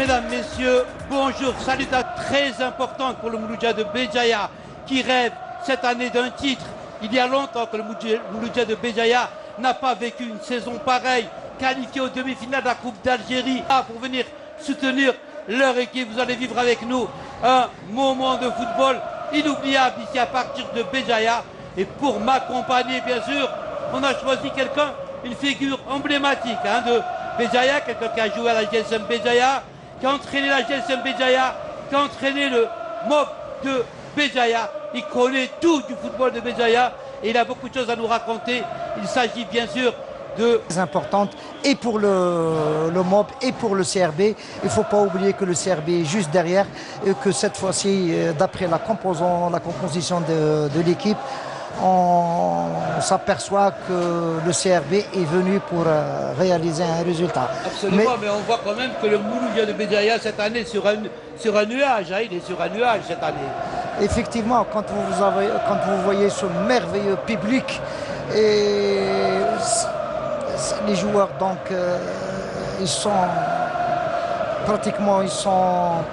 Mesdames, Messieurs, bonjour. Salutations très importantes pour le Mouloudia de Béjaïa qui rêve cette année d'un titre. Il y a longtemps que le Mouloudia de Béjaïa n'a pas vécu une saison pareille, qualifié aux demi-finales de la Coupe d'Algérie. Pour venir soutenir leur équipe, vous allez vivre avec nous un moment de football inoubliable ici à partir de Béjaïa. Et pour m'accompagner, bien sûr, on a choisi quelqu'un, une figure emblématique de Béjaïa, quelqu'un qui a joué à la GSM Béjaïa, qui a entraîné la GSM Béjaïa, qui a entraîné le MOB de Béjaïa. Il connaît tout du football de Béjaïa et il a beaucoup de choses à nous raconter. Il s'agit bien sûr de... Très importante et pour le MOB et pour le CRB. Il ne faut pas oublier que le CRB est juste derrière et que cette fois-ci, d'après la composition de l'équipe, on s'aperçoit que le CRB est venu pour réaliser un résultat. Absolument, mais on voit quand même que le Mouloudia de Béjaïa cette année sur un nuage, il est sur un nuage cette année. Effectivement, quand vous voyez ce merveilleux public et les joueurs, donc, ils sont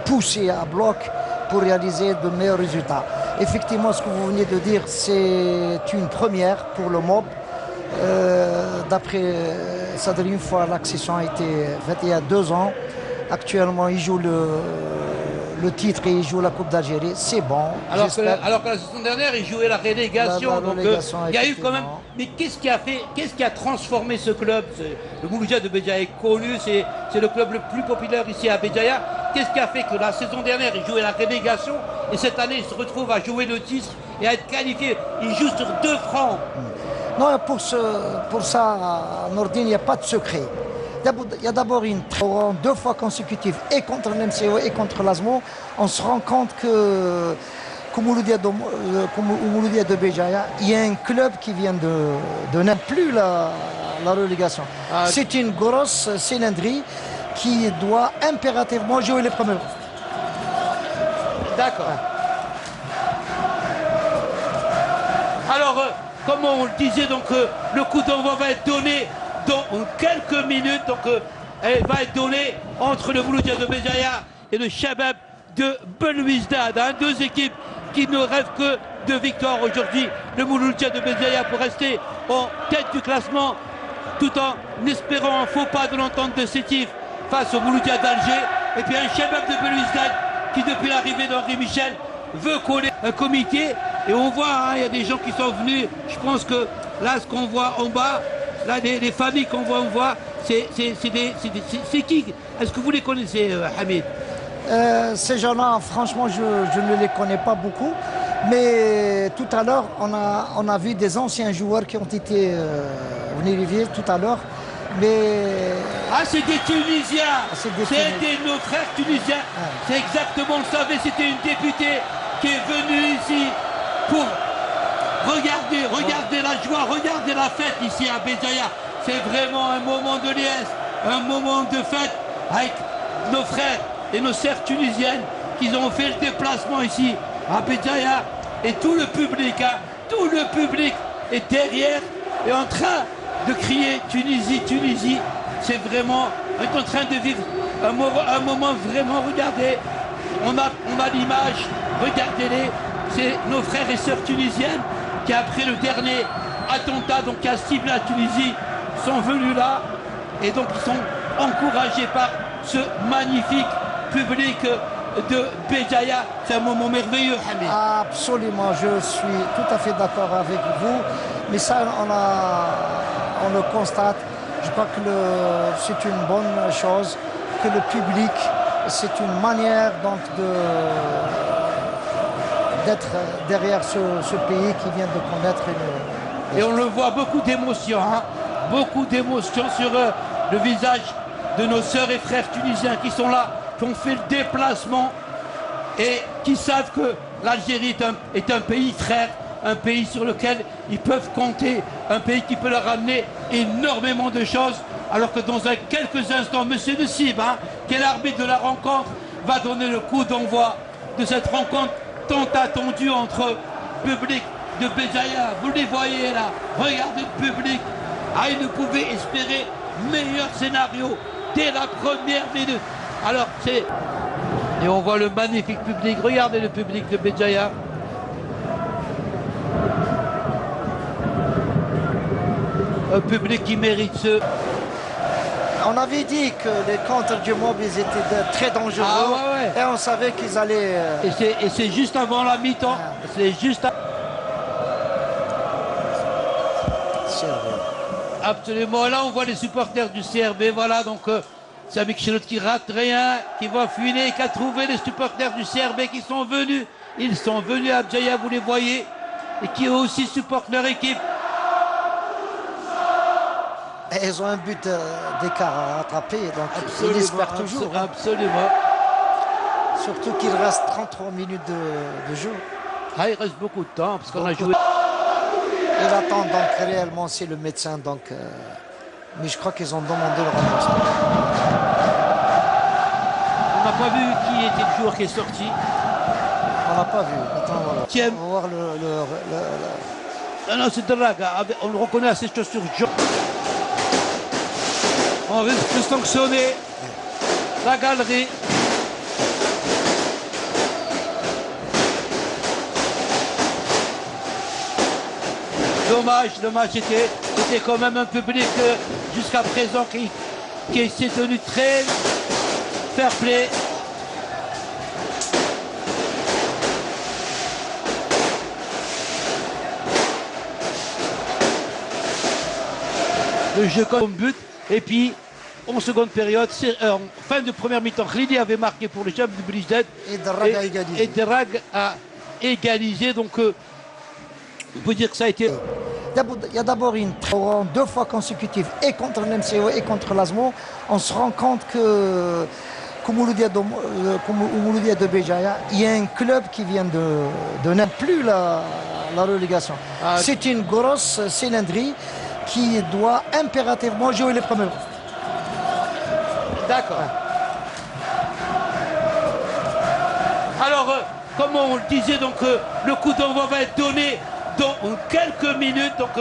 poussés à bloc pour réaliser de meilleurs résultats. Effectivement, ce que vous venez de dire, c'est une première pour le MOB. D'après Sadri, une fois l'accession a été faite il y a 2 ans. Actuellement, il joue le titre et il joue la Coupe d'Algérie. C'est bon. Alors que la saison dernière, il jouait la relégation. Il y a eu quand même. Mais qu'est-ce qui a transformé ce club? Le Mouloudia de Béjaïa est connu, c'est le club le plus populaire ici à Béjaïa. Qu'est-ce qui a fait que la saison dernière, il jouait la relégation et cette année, il se retrouve à jouer le titre et à être qualifié? Il joue sur 2 fronts. Non, pour ça, Nordine, il n'y a pas de secret. Il y a d'abord 2 fois consécutives, et contre l'MCO et contre l'ASMO. On se rend compte qu'au Mouloudia de Béjaïa, il y a un club qui vient de n'aime plus la relégation. C'est une grosse cylindrie qui doit impérativement jouer les premiers. D'accord. Alors, comme on le disait, donc, le coup d'envoi va être donné dans quelques minutes. Donc, elle va être donnée entre le Mouloudia de Béjaïa et le Chabab de Belouizdad. 2 équipes qui ne rêvent que de victoire aujourd'hui. Le Mouloudia de Béjaïa pour rester en tête du classement tout en espérant un faux pas de l'entente de Sétif face au Mouloudia d'Alger. Et puis un Chabab de Belouizdad qui, depuis l'arrivée d'Henri Michel, veut coller un comité. Et on voit, il y a des gens qui sont venus. Je pense que là, ce qu'on voit en bas, là, les familles qu'on voit, c'est qui? Est-ce que vous les connaissez, Hamid? Ces gens-là, franchement, je ne les connais pas beaucoup. Mais tout à l'heure, on a vu des anciens joueurs qui ont été venus tout à l'heure. Mais... c'est des Tunisiens. C'est nos frères tunisiens. C'est exactement, on le savait, c'était une députée qui est venue ici pour regarder la joie, regarder la fête ici à Béjaïa. C'est vraiment un moment de liesse, un moment de fête avec nos frères et nos sœurs tunisiennes qui ont fait le déplacement ici à Béjaïa. Et tout le public est derrière et en train de crier Tunisie, Tunisie. C'est vraiment, on est en train de vivre un moment vraiment, regardez, on a l'image, regardez-les, c'est nos frères et sœurs tunisiennes qui, après le dernier attentat donc, qui a ciblé la Tunisie, sont venus là et donc ils sont encouragés par ce magnifique public de Béjaïa. C'est un moment merveilleux, Hamid. Absolument, je suis tout à fait d'accord avec vous, mais ça on le constate. Je crois que c'est une bonne chose que le public, c'est une manière donc d'être derrière ce pays qui vient de connaître Et on le voit, beaucoup d'émotions, beaucoup d'émotions sur le visage de nos sœurs et frères tunisiens qui sont là, qui ont fait le déplacement et qui savent que l'Algérie est un pays frère, un pays sur lequel ils peuvent compter, un pays qui peut leur amener énormément de choses, alors que dans quelques instants, M. Nessib, qui est l'arbitre de la rencontre, va donner le coup d'envoi de cette rencontre tant attendue entre public de Béjaïa. Vous les voyez là, regardez le public. Il ne pouvait espérer meilleur scénario dès la première minute. Alors c'est... Et on voit le magnifique public. Regardez le public de Béjaïa. Un public qui mérite ce... On avait dit que les contres du Mob, ils étaient très dangereux. Ah ouais, ouais. Et on savait qu'ils allaient... Et c'est juste avant la mi-temps. C'est juste... Absolument. Là, on voit les supporters du CRB. Voilà, donc c'est Amik Chelot qui rate rien, qui va fuiner, qui a trouvé les supporters du CRB qui sont venus. Ils sont venus à Béjaïa, vous les voyez, et qui aussi supportent leur équipe. Et ils ont un but d'écart à rattraper, donc Absolument, ils espèrent toujours. Absolument. Surtout qu'il reste 33 minutes de jeu. Ah, il reste beaucoup de temps, parce qu'on a joué... Il attend donc réellement, c'est le médecin, donc, mais je crois qu'ils ont demandé le remboursement. On n'a pas vu qui était le joueur qui est sorti. On n'a pas vu. Attends, voilà. Tiens. On va voir Non, c'est Draga. On le reconnaît à ses chaussures jaunes. On risque de sanctionner la galerie. Dommage, c'était quand même un public jusqu'à présent qui s'est tenu très fair play. Le jeu comme but, et puis en seconde période, en fin de première mi-temps, Khlili avait marqué pour le club du Blijdad et Drag a égalisé. Et Drag a égalisé, donc on peut dire que ça a été... Il y a d'abord une deux fois consécutive et contre le MCO et contre l'Azmo. On se rend compte que Mouloudia de Béjaïa, il y a un club qui vient de n'aime plus la relégation. Ah, c'est une grosse cylindrie qui doit impérativement jouer les premiers. D'accord. Alors, comme on le disait, donc le coup d'envoi va être donné dans quelques minutes. Donc,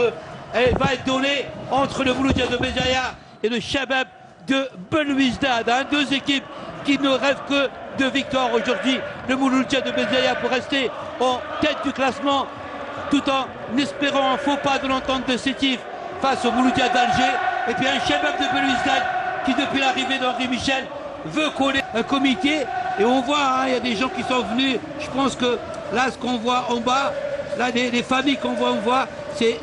elle va être donnée entre le Mouloudia de Béjaïa et le Shabab de Belouizdad. Hein, deux équipes qui ne rêvent que de victoire aujourd'hui. Le Mouloudia de Béjaïa pour rester en tête du classement, tout en espérant un faux pas de l'entente de Sétif face au Mouloudia d'Alger. Et puis un Shabab de Belouizdad qui, depuis l'arrivée d'Henri Michel, veut coller un comité. Et on voit, hein, il y a des gens qui sont venus. Je pense que là, ce qu'on voit en bas, là, les familles qu'on voit, c'est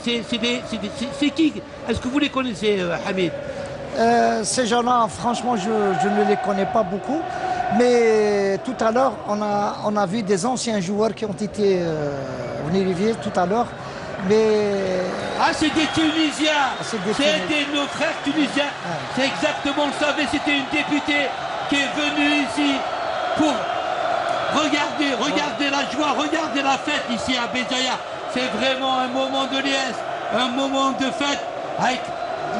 qui? Est-ce que vous les connaissez, Hamid? Ces gens-là, franchement, je ne les connais pas beaucoup. Mais tout à l'heure, on a vu des anciens joueurs qui ont été venus tout à l'heure. Mais... Ah, c'est des Tunisiens. C'était nos frères tunisiens. Ah. C'est exactement, on le savait, c'était une députée qui est venue ici pour regarder la joie, regarder la fête ici à Béjaïa. C'est vraiment un moment de liesse, un moment de fête avec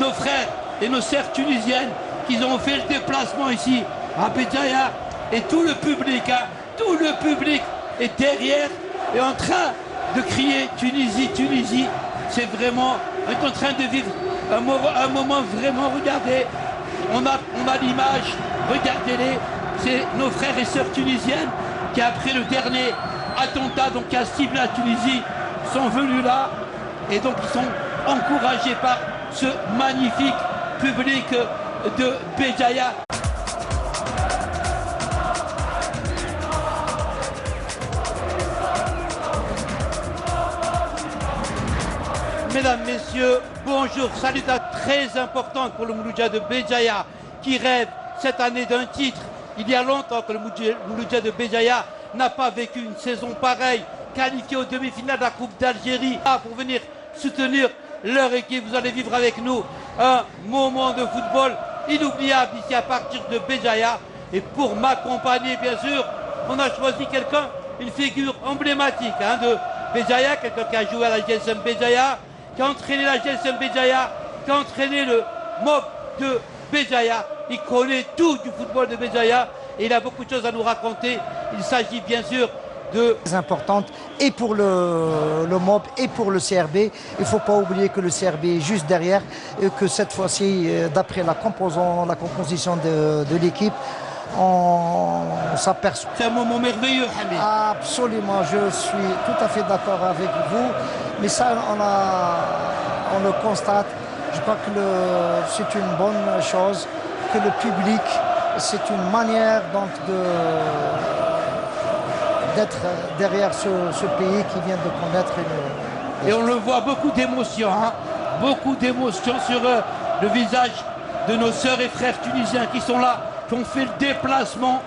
nos frères et nos sœurs tunisiennes qui ont fait le déplacement ici à Béjaïa. Et tout le public, hein, tout le public est derrière et en train de crier Tunisie, Tunisie. C'est vraiment, on est en train de vivre un moment vraiment, regardez, on a l'image, regardez-les, c'est nos frères et sœurs tunisiennes qui, après le dernier attentat donc, qui a ciblé la Tunisie, sont venus là et donc ils sont encouragés par ce magnifique public de Béjaïa. Mesdames, Messieurs, bonjour, salutations très importantes pour le Mouloudia de Béjaïa qui rêve cette année d'un titre. Il y a longtemps que le Mouloudia de Béjaïa n'a pas vécu une saison pareille, qualifié aux demi-finales de la Coupe d'Algérie. Pour venir soutenir leur équipe, vous allez vivre avec nous un moment de football inoubliable ici à partir de Béjaïa. Et pour m'accompagner, bien sûr, on a choisi quelqu'un, une figure emblématique hein, de Béjaïa, quelqu'un qui a joué à la GSM Béjaïa, qui a entraîné la GSM Béjaïa, qui a entraîné le MOB de Béjaïa. Il connaît tout du football de Béjaïa et il a beaucoup de choses à nous raconter. Il s'agit bien sûr de... Très importante et pour le MOB et pour le CRB. Il ne faut pas oublier que le CRB est juste derrière et que cette fois-ci, d'après la composition de l'équipe, on s'aperçoit. C'est un moment merveilleux, Hamid. Absolument, je suis tout à fait d'accord avec vous. Mais ça, on le constate. Je crois que c'est une bonne chose que le public, c'est une manière donc d'être derrière ce pays qui vient de connaître une... Et on le voit, beaucoup d'émotions, hein, beaucoup d'émotions sur le visage de nos sœurs et frères tunisiens qui sont là, qui ont fait le déplacement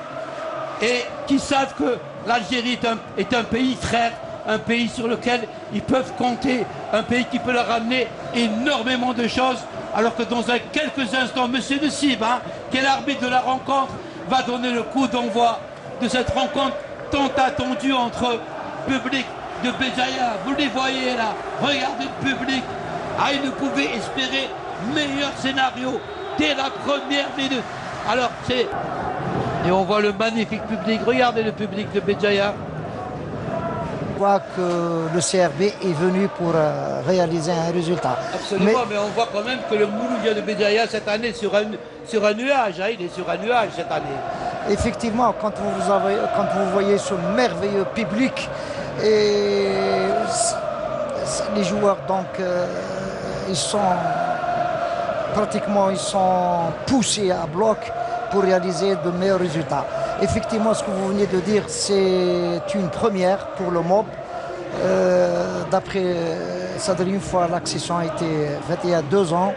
et qui savent que l'Algérie est un pays frère, un pays sur lequel ils peuvent compter, un pays qui peut leur amener énormément de choses, alors que dans quelques instants, M. Nessib, hein, qui est l'arbitre de la rencontre, va donner le coup d'envoi de cette rencontre tant attendue entre public de Béjaïa. Vous les voyez là, regardez le public. Ah, il ne pouvait espérer meilleur scénario dès la première minute. Alors c'est... Et on voit le magnifique public, regardez le public de Béjaïa. Je crois que le CRB est venu pour réaliser un résultat. Absolument, mais on voit quand même que le Mouloudia de Béjaïa cette année sur un nuage, hein, il est sur un nuage cette année. Effectivement, quand vous voyez ce merveilleux public et les joueurs, donc ils sont poussés à bloc pour réaliser de meilleurs résultats. Effectivement, ce que vous venez de dire, c'est une première pour le MOB. D'après Sadri, une fois l'accession a été faite il y a 2 ans.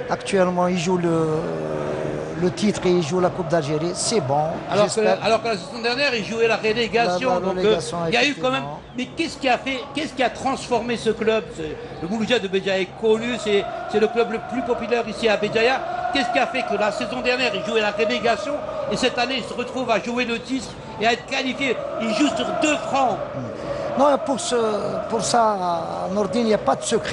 Actuellement, il joue le titre et il joue la Coupe d'Algérie. C'est bon. Alors que la saison dernière, il jouait la relégation. Donc, il y a eu quand même. Mais qu'est-ce qui a transformé ce club? Le Mouloudia de Béjaïa est connu, c'est le club le plus populaire ici à Béjaïa. Qu'est-ce qui a fait que la saison dernière, il jouait la relégation et cette année, il se retrouve à jouer le titre et à être qualifié? Il joue sur 2 fronts. Non, pour ça, Nordine, il n'y a pas de secret.